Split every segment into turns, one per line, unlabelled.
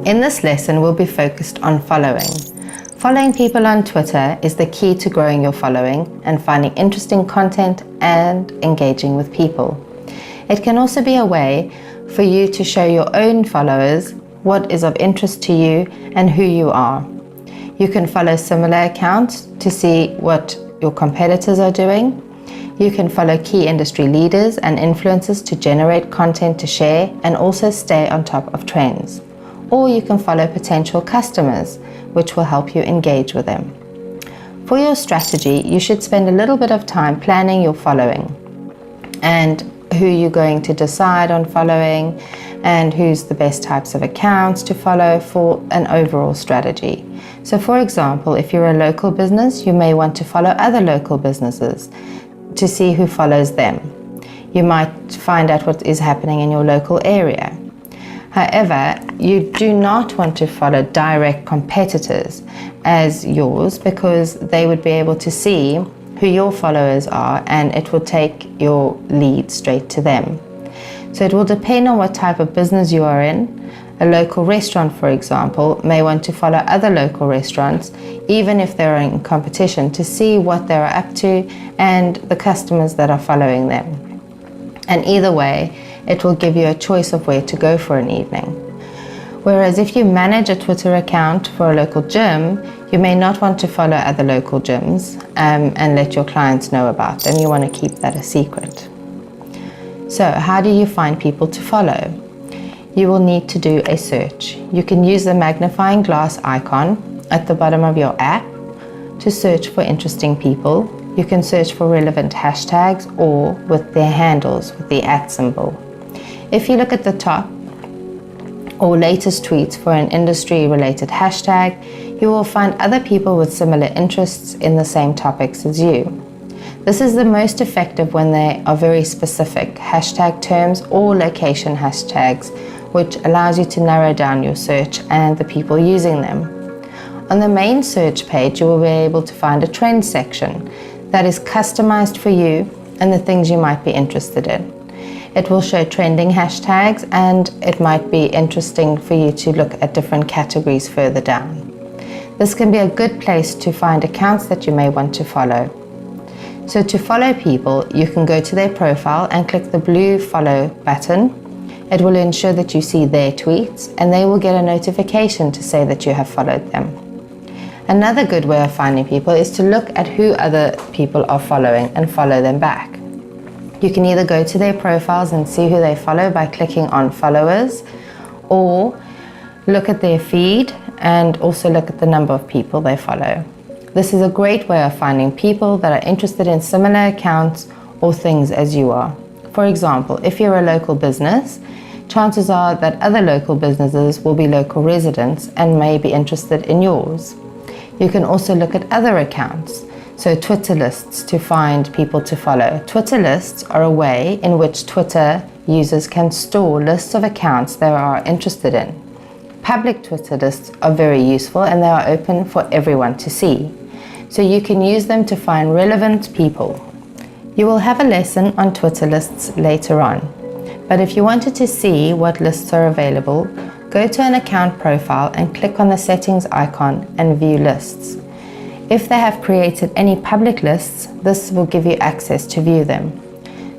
In this lesson, we'll be focused on following. Following people on Twitter is the key to growing your following and finding interesting content and engaging with people. It can also be a way for you to show your own followers what is of interest to you and who you are. You can follow similar accounts to see what your competitors are doing. You can follow key industry leaders and influencers to generate content to share and also stay on top of trends. Or you can follow potential customers, which will help you engage with them. For your strategy, you should spend a little bit of time planning your following and who you're going to decide on following and who's the best types of accounts to follow for an overall strategy. So for example, if you're a local business, you may want to follow other local businesses to see who follows them. You might find out what is happening in your local area. However, you do not want to follow direct competitors as yours because they would be able to see who your followers are and it will take your lead straight to them. So it will depend on what type of business you are in. A local restaurant, for example, may want to follow other local restaurants, even if they're in competition, to see what they're up to and the customers that are following them. And either way, it will give you a choice of where to go for an evening. Whereas if you manage a Twitter account for a local gym, you may not want to follow other local gyms and let your clients know about them. You want to keep that a secret. So how do you find people to follow? You will need to do a search. You can use the magnifying glass icon at the bottom of your app to search for interesting people. You can search for relevant hashtags or with their handles with the @ symbol. If you look at the top or latest tweets for an industry-related hashtag, you will find other people with similar interests in the same topics as you. This is the most effective when they are very specific hashtag terms or location hashtags, which allows you to narrow down your search and the people using them. On the main search page, you will be able to find a trend section that is customized for you and the things you might be interested in. It will show trending hashtags and it might be interesting for you to look at different categories further down. This can be a good place to find accounts that you may want to follow. So to follow people, you can go to their profile and click the blue follow button. It will ensure that you see their tweets and they will get a notification to say that you have followed them. Another good way of finding people is to look at who other people are following and follow them back. You can either go to their profiles and see who they follow by clicking on followers, or look at their feed and also look at the number of people they follow. This is a great way of finding people that are interested in similar accounts or things as you are. For example, if you're a local business, chances are that other local businesses will be local residents and may be interested in yours. You can also look at other accounts, so Twitter lists to find people to follow. Twitter lists are a way in which Twitter users can store lists of accounts they are interested in. Public Twitter lists are very useful and they are open for everyone to see. So you can use them to find relevant people. You will have a lesson on Twitter lists later on. But if you wanted to see what lists are available, go to an account profile and click on the settings icon and view lists. If they have created any public lists, this will give you access to view them.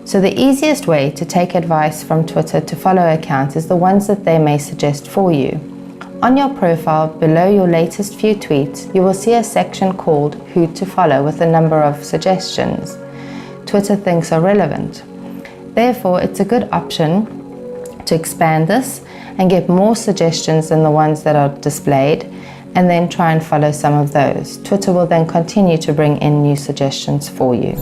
So the easiest way to take advice from Twitter to follow accounts is the ones that they may suggest for you. On your profile, below your latest few tweets, you will see a section called Who to Follow with a number of suggestions Twitter thinks are relevant. Therefore, it's a good option to expand this and get more suggestions than the ones that are displayed, and then try and follow some of those. Twitter will then continue to bring in new suggestions for you.